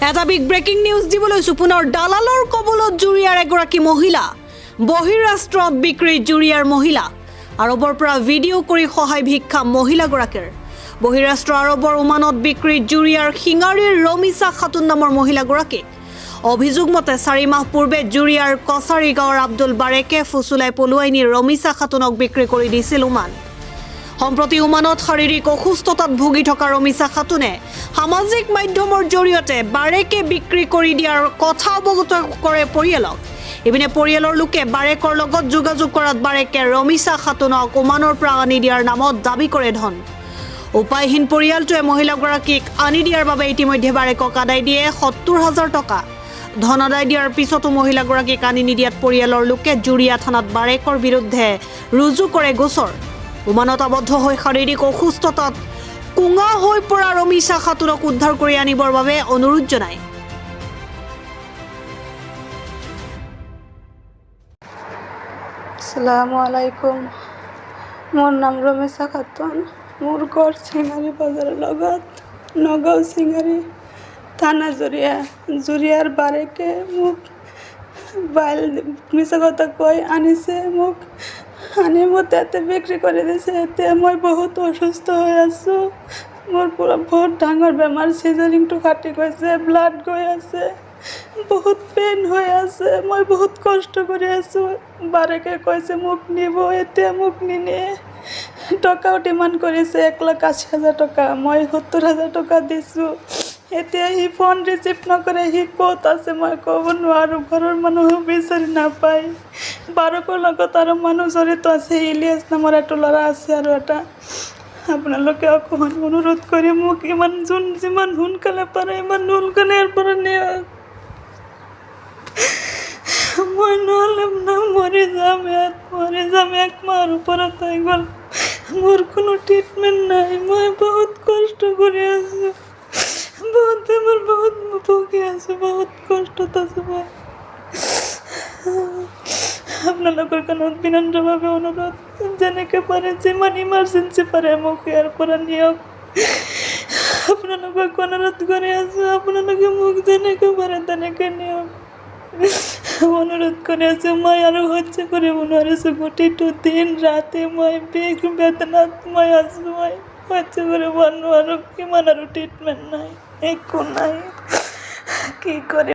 এটা big breaking news দিবলৈ পুনৰ দালালৰ কবলত জুৰিয়াৰ এগৰাকী মহিলা বহিৰাষ্ট্ৰত বিক্ৰী জুৰিয়াৰ মহিলা আৰবৰ পৰা ভিডিঅ' কৰি সহায় ভিক্ষা মহিলাগৰাকীৰ বহিৰাষ্ট্ৰ আৰবৰ উমানত বিক্ৰী জুৰিয়াৰ শিঙাৰীৰ ৰমিছা খাতুন নামৰ মহিলাগৰাকীক অভিযোগ মতে 4 মাহ পূৰ্বে জুৰিয়াৰ কছাৰী গাঁৱৰ আব্দুল বাৰেকে ফুচুলাই পলুৱাই নি ৰমিছা খাতুনক বিক্ৰী কৰি দিছিল উমান সম্প্ৰতি উমানত শাৰীৰিক অসুস্থতাত ভুগি থকা ৰমিছা খাতুনে সামাজিক মাধ্যমৰ জৰিয়তে বাৰেকে বিক্ৰী কৰি দিয়াৰ কথা অৱগত কৰে পৰিয়ালক ইপিনে পৰিয়ালৰ লোকে বাৰেকৰ লগত যোগাযোগ কৰাত বাৰেকে ৰমিছা খাতুনক উমানৰ পৰা আনি দিয়াৰ নামত দাবী কৰে ধন উপায়হীন পৰিয়ালটোৱে মহিলাগৰাকীক আনি দিয়াৰ বাবে ইতিমধ্যে বাৰেকক আদায় দিয়ে ৭০,০০০ টকা ধন আদায় দিয়াৰ পিছতো মহিলাগৰাকীক আনি নিদিয়াত পৰিয়ালৰ লোকে জুৰিয়া থানাত বাৰেকৰ বিৰুদ্ধে ৰুজু কৰে গোচৰ উমানত আবদ্ধ হৈ শাৰীৰিক অসুস্থতাত কুঙা হৈ পৰা ৰমিছা খাতুনক উদ্ধাৰ কৰি আনিবৰ বাবে অনুৰোধ জনায় আসসালামু আলাইকুম মোর নাম রমিছা খাতুন মোর ঘর সিঙ্গারি বাজারের লগত নগাঁও সিঙ্গারি থানা জুরিয়ার বারেকে মোক বাইল মিছা কথা কই আনিছে মোক আনি মতে এতে বিক্রি করে দিছে এতে মই বহুত অসুস্থ হয়ে আছো মোর পুরো বহুত ডাঙর বেমার সিজারিংটো ফাটি গৈছে ব্লাড গৈ আছে বহুত পেন হয়ে আছে মই বহুত কষ্ট করে আছো বারেকে কইছে মোক নিব এতে মোক নিনে টাকাও ডিমান্ড করেছে 1,80,000 টাকা মই ৭০,০০০ টাকা দিছো এতিয়া হি ফোন রিসিভ নকরে হি ক'ত আছে মই ক'ব নোৱাৰো ঘৰৰ মানুহ বিচাৰি নাপায় বাৰকৰ লগত আৰু মানুহ জড়িত আছে ইলিয়াছ নামৰ এটা ল'ৰা আছে আৰু এটা আপোনালোকে অকণমান অনুৰোধ কৰি মোক যিমান সোনকালে পাৰে ইমান সোনকালে ইয়াৰ পৰা নিয়ক মই নহ'লে মৰি যাম ইয়াত 1 মাহৰ ওপৰত হৈ গ'ল মোৰ কোনো ট্ৰিটমেণ্ট নাই মই বহুত কষ্ট কৰি আছোঁ বহুত বেমাৰ বহুত ভুগি আছোঁ বহুত কষ্টত আছোঁ মই আপোনালোকৰ কাণত বিনম্ৰভাৱে অনুৰোধ যেনেকৈ পাৰে যিমান ইমাৰ্জেঞ্চি পাৰে মোক ইয়াৰ পৰা নিয়ক আপোনালোকক অনুৰোধ কৰি আছোঁ আপোনালোকে মোক যেনেকৈ পাৰে তেনেকৈ নিয়ক অনুৰোধ কৰি আছোঁ মই আৰু সহ্য কৰিব নোৱাৰিছোঁ গোটেইটো দিন ৰাতি মই বিষ বেদনাত মই আছোঁ মই সহ্য কৰিব নোৱাৰোঁ কিমান আৰু ট্ৰিটমেণ্ট নাই একো নাই কি কৰি